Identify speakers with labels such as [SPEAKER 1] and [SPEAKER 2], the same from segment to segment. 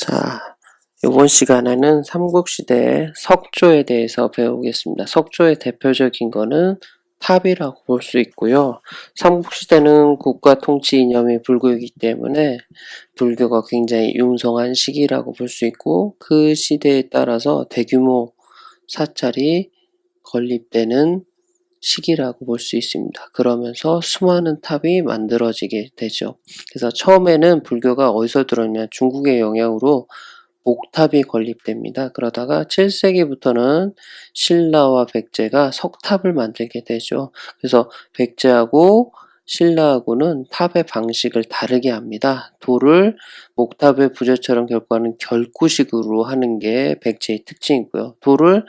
[SPEAKER 1] 자, 이번 시간에는 삼국시대의 석조에 대해서 배우겠습니다. 석조의 대표적인 거는 탑이라고 볼 수 있고요. 삼국시대는 국가 통치 이념이 불교이기 때문에 불교가 굉장히 융성한 시기라고 볼 수 있고, 그 시대에 따라서 대규모 사찰이 건립되는 시기라고 볼 수 있습니다. 그러면서 수많은 탑이 만들어지게 되죠. 그래서 처음에는 불교가 어디서 들어오냐면 중국의 영향으로 목탑이 건립됩니다. 그러다가 7세기부터는 신라와 백제가 석탑을 만들게 되죠. 그래서 백제하고 신라하고는 탑의 방식을 다르게 합니다. 돌을 목탑의 부재처럼 결과는 결구식으로 하는 게 백제의 특징이고요. 돌을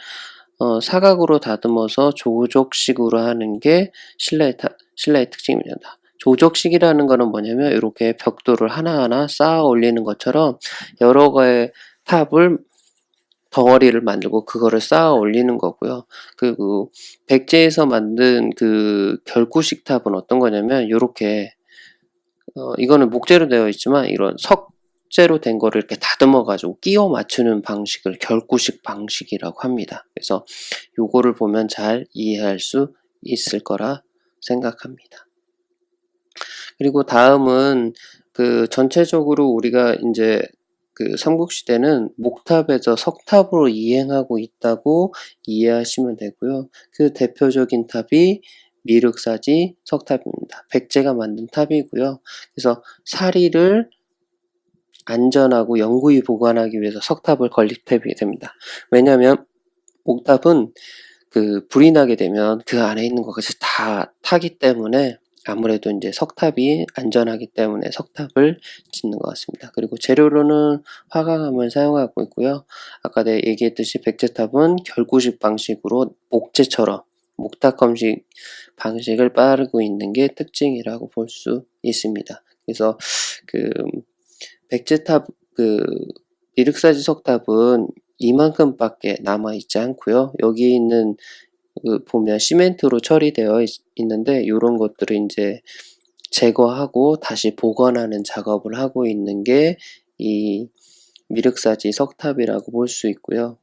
[SPEAKER 1] 사각으로 다듬어서 조적식으로 하는 게 신라의 특징입니다. 조적식이라는 거는 뭐냐면 이렇게 벽돌을 하나하나 쌓아 올리는 것처럼 여러 개의 탑을 덩어리를 만들고 그거를 쌓아 올리는 거고요. 그리고 백제에서 만든 그 결구식 탑은 어떤 거냐면 이렇게 이거는 목재로 되어 있지만 이런 석재로 된 거를 이렇게 다듬어 가지고 끼워 맞추는 방식을 결구식 방식이라고 합니다. 그래서 요거를 보면 잘 이해할 수 있을 거라 생각합니다. 그리고 다음은 그 전체적으로 우리가 이제 그 삼국시대는 목탑에서 석탑으로 이행하고 있다고 이해하시면 되고요. 그 대표적인 탑이 미륵사지 석탑입니다. 백제가 만든 탑이고요. 그래서 사리를 안전하고 영구히 보관하기 위해서 석탑을 건립하게 됩니다. 왜냐하면 목탑은 그 불이 나게 되면 그 안에 있는 것까지 다 타기 때문에 아무래도 이제 석탑이 안전하기 때문에 석탑을 짓는 것 같습니다. 그리고 재료로는 화강암을 사용하고 있고요. 아까 내가 얘기했듯이 백제탑은 결구식 방식으로 목재처럼 목탑 방식을 따르고 있는 게 특징이라고 볼 수 있습니다. 그래서 그 백제탑 그 미륵사지 석탑은 이만큼밖에 남아있지 않고요. 여기 있는 그 보면 시멘트로 처리되어 있는데 이런 것들을 이제 제거하고 다시 복원하는 작업을 하고 있는 게 이 미륵사지 석탑이라고 볼 수 있고요.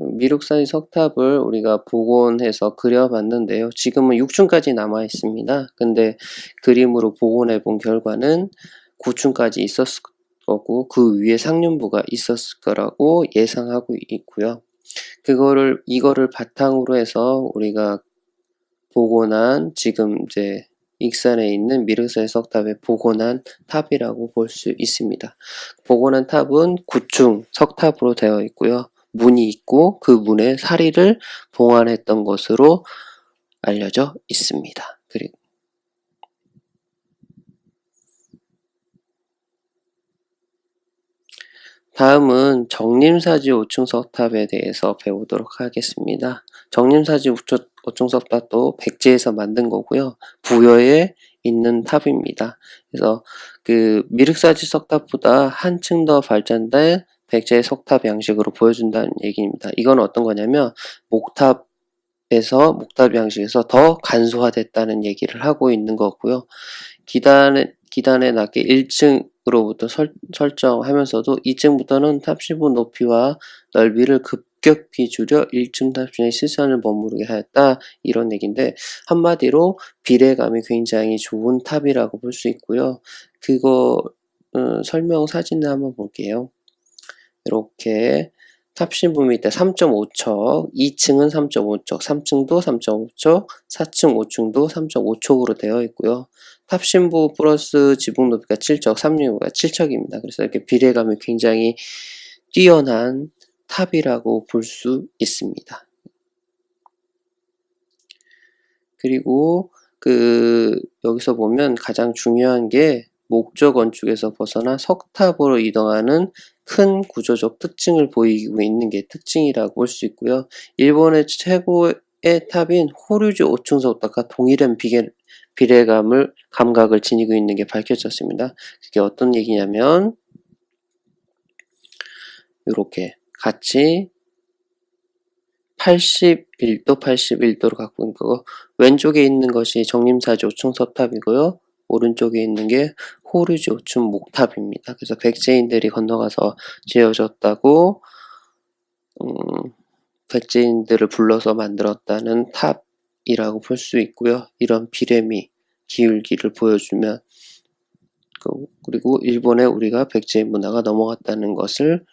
[SPEAKER 1] 미륵사지 석탑을 우리가 복원해서 그려봤는데요. 지금은 6층까지 남아 있습니다. 근데 그림으로 복원해 본 결과는 9층까지 있었을 거고 그 위에 상륜부가 있었을 거라고 예상하고 있고요. 이거를 바탕으로 해서 우리가 복원한 지금 이제 익산에 있는 미륵사지 석탑에 복원한 탑이라고 볼 수 있습니다. 복원한 탑은 9층 석탑으로 되어 있고요. 문이 있고 그 문에 사리를 봉안했던 것으로 알려져 있습니다. 그리고 다음은 정림사지 5층 석탑에 대해서 배우도록 하겠습니다. 정림사지 5층 석탑도 백제에서 만든 거고요. 부여에 있는 탑입니다. 그래서 그 미륵사지 석탑보다 한층 더 발전된 백제의 석탑 양식으로 보여준다는 얘기입니다. 이건 어떤 거냐면 목탑 양식에서 더 간소화됐다는 얘기를 하고 있는 거고요. 기단에 낮게 1층으로부터 설정하면서도 2층부터는 탑시부 높이와 넓이를 급격히 줄여 1층 탑신의 시선을 머무르게 하였다. 이런 얘기인데 한마디로 비례감이 굉장히 좋은 탑이라고 볼 수 있고요. 그거 설명 사진을 한번 볼게요. 이렇게 탑신부 밑에 3.5척, 2층은 3.5척, 3층도 3.5척, 4층, 5층도 3.5척으로 되어 있고요. 탑신부 플러스 지붕 높이가 7척, 3층부가 7척입니다. 그래서 이렇게 비례감이 굉장히 뛰어난 탑이라고 볼 수 있습니다. 그리고 여기서 보면 가장 중요한 게 목조 건축에서 벗어나 석탑으로 이동하는 큰 구조적 특징을 보이고 있는 게 특징이라고 볼 수 있고요. 일본의 최고의 탑인 호류지 5층 석탑과 동일한 감각을 지니고 있는 게 밝혀졌습니다. 그게 어떤 얘기냐면 이렇게 같이 81도, 81도로 갖고 있는 거고 왼쪽에 있는 것이 정림사지 5층 석탑이고요. 오른쪽에 있는 게 호르지 5층 목탑입니다. 그래서 백제인들이 건너가서 지어졌다고 백제인들을 불러서 만들었다는 탑이라고 볼 수 있고요. 이런 비례미, 기울기를 보여주면 그리고 일본에 우리가 백제인 문화가 넘어갔다는 것을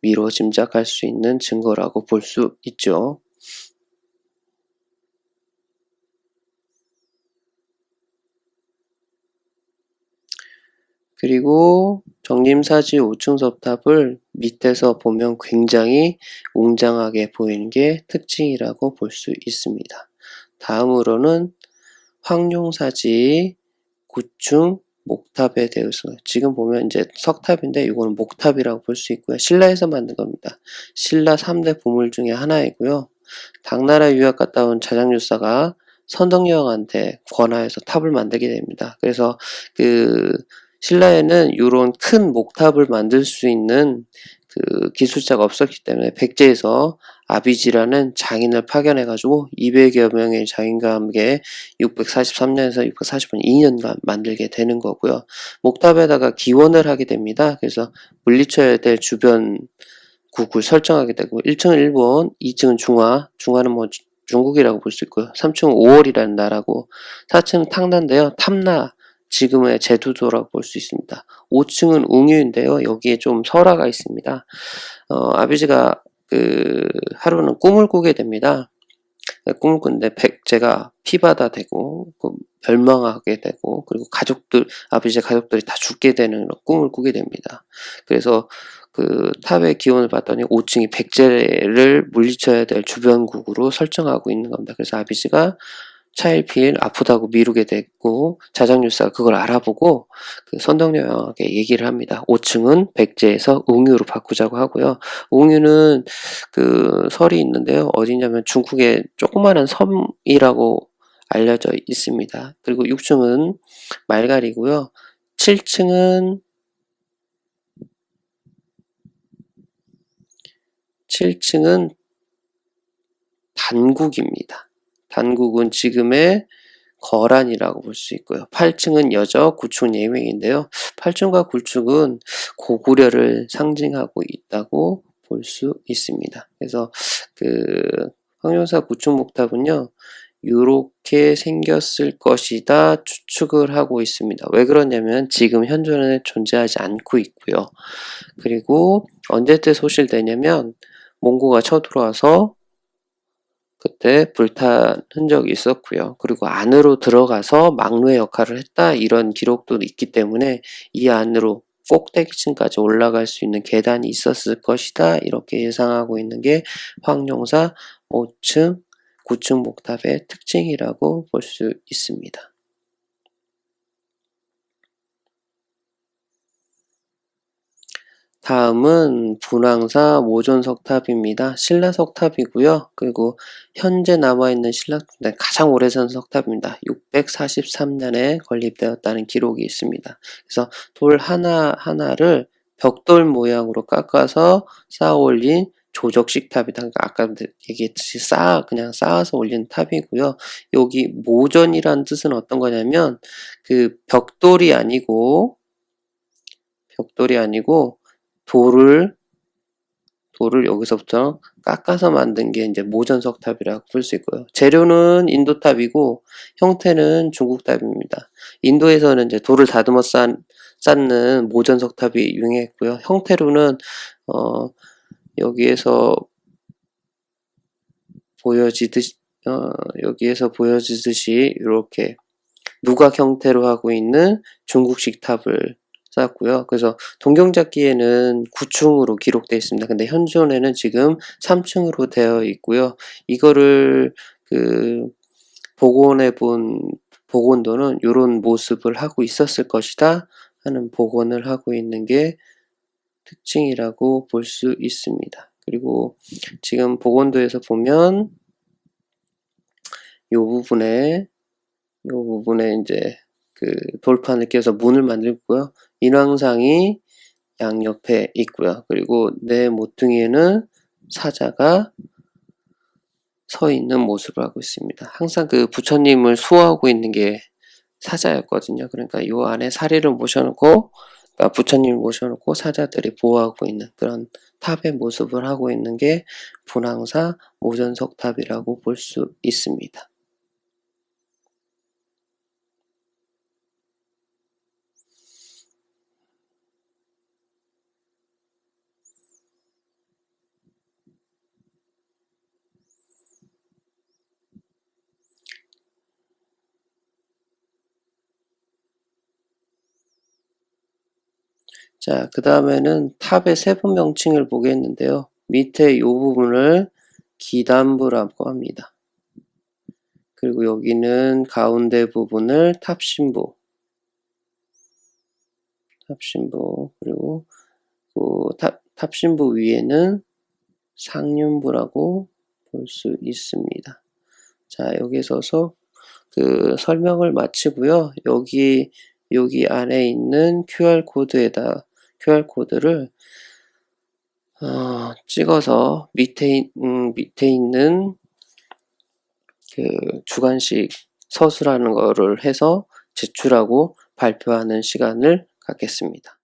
[SPEAKER 1] 미뤄 짐작할 수 있는 증거라고 볼 수 있죠. 그리고 정림사지 5층 석탑을 밑에서 보면 굉장히 웅장하게 보이는 게 특징이라고 볼 수 있습니다. 다음으로는 황룡사지 9층 목탑에 대해서 지금 보면 이제 석탑인데 이거는 목탑이라고 볼 수 있고요. 신라에서 만든 겁니다. 신라 3대 보물 중에 하나이고요. 당나라 유학 갔다 온 자장유사가 선덕여왕한테 권하여서 탑을 만들게 됩니다. 그래서 신라에는 이런 큰 목탑을 만들 수 있는 기술자가 없었기 때문에 백제에서 아비지라는 장인을 파견해가지고 200여 명의 장인과 함께 643년에서 645년 2년간 만들게 되는 거고요. 목탑에다가 기원을 하게 됩니다. 그래서 물리쳐야 될 주변 국을 설정하게 되고 1층은 일본, 2층은 중화는 뭐 중국이라고 볼 수 있고요. 3층은 오월이라는 나라고 4층은 탕나인데요. 탐나 지금의 제주도라고 볼 수 있습니다. 5층은 웅유인데요. 여기에 좀 설화가 있습니다. 아비지가 하루는 꿈을 꾸게 됩니다. 꿈을 꾸는데 백제가 피바다 되고 멸망하게 되고 그리고 아비지의 가족들이 다 죽게 되는 꿈을 꾸게 됩니다. 그래서 탑의 기원을 봤더니 5층이 백제를 물리쳐야 될 주변국으로 설정하고 있는 겁니다. 그래서 아비지가 차일피일 아프다고 미루게 됐고 자장유사가 그걸 알아보고 선덕여왕에게 얘기를 합니다. 5층은 백제에서 웅유로 바꾸자고 하고요. 웅유는 설이 있는데요. 어디냐면 중국의 조그마한 섬이라고 알려져 있습니다. 그리고 6층은 말갈이고요. 7층은 단국입니다. 단국은 지금의 거란이라고 볼 수 있고요. 8층은 여저, 9층은 예명인데요. 8층과 9층은 고구려를 상징하고 있다고 볼 수 있습니다. 그래서 황룡사 9층 목탑은요. 이렇게 생겼을 것이다 추측을 하고 있습니다. 왜 그러냐면 지금 현존에 존재하지 않고 있고요. 그리고 언제때 소실되냐면 몽고가 쳐들어와서 그때 불탄 흔적이 있었고요. 그리고 안으로 들어가서 막루의 역할을 했다 이런 기록도 있기 때문에 이 안으로 꼭대기층까지 올라갈 수 있는 계단이 있었을 것이다 이렇게 예상하고 있는 게 황룡사 5층, 9층 목탑의 특징이라고 볼 수 있습니다. 다음은 분황사 모존석탑입니다. 신라석탑이고요. 그리고 현재 남아있는 신라석탑 가장 오래전 석탑입니다. 643년에 건립되었다는 기록이 있습니다. 그래서 돌 하나하나를 벽돌 모양으로 깎아서 쌓아 올린 조적식 탑이다. 그러니까 아까 얘기했듯이 그냥 쌓아서 올린 탑이고요. 여기 모전이란 뜻은 어떤 거냐면 벽돌이 아니고 돌을 여기서부터 깎아서 만든 게 이제 모전석탑이라고 볼 수 있고요. 재료는 인도탑이고 형태는 중국탑입니다. 인도에서는 이제 돌을 다듬어 쌓는 모전석탑이 유행했고요. 형태로는 여기에서 보여지듯이 이렇게 누각 형태로 하고 있는 중국식 탑을 쌓았고요. 그래서 동경잡기에는 9층으로 기록되어 있습니다. 근데 현존에는 지금 3층으로 되어 있고요. 이거를 복원해 본 복원도는 이런 모습을 하고 있었을 것이다 하는 복원을 하고 있는 게 특징이라고 볼 수 있습니다. 그리고 지금 복원도에서 보면 이 부분에 이제 돌판을 끼워서 문을 만들고요. 인왕상이 양옆에 있고요. 그리고 내 모퉁이에는 사자가 서 있는 모습을 하고 있습니다. 항상 부처님을 수호하고 있는 게 사자였거든요. 그러니까 요 안에 사리를 모셔놓고, 그러니까 부처님을 모셔놓고 사자들이 보호하고 있는 그런 탑의 모습을 하고 있는 게 분황사 모전석탑이라고 볼 수 있습니다. 자, 그 다음에는 탑의 세부 명칭을 보겠는데요. 밑에 이 부분을 기단부라고 합니다. 그리고 여기는 가운데 부분을 탑신부, 그리고 그 탑신부 위에는 상륜부라고 볼 수 있습니다. 자, 여기서 그 설명을 마치고요. 여기 안에 있는 QR코드를 찍어서 밑에 있는 그 주관식 서술하는 거를 해서 제출하고 발표하는 시간을 갖겠습니다.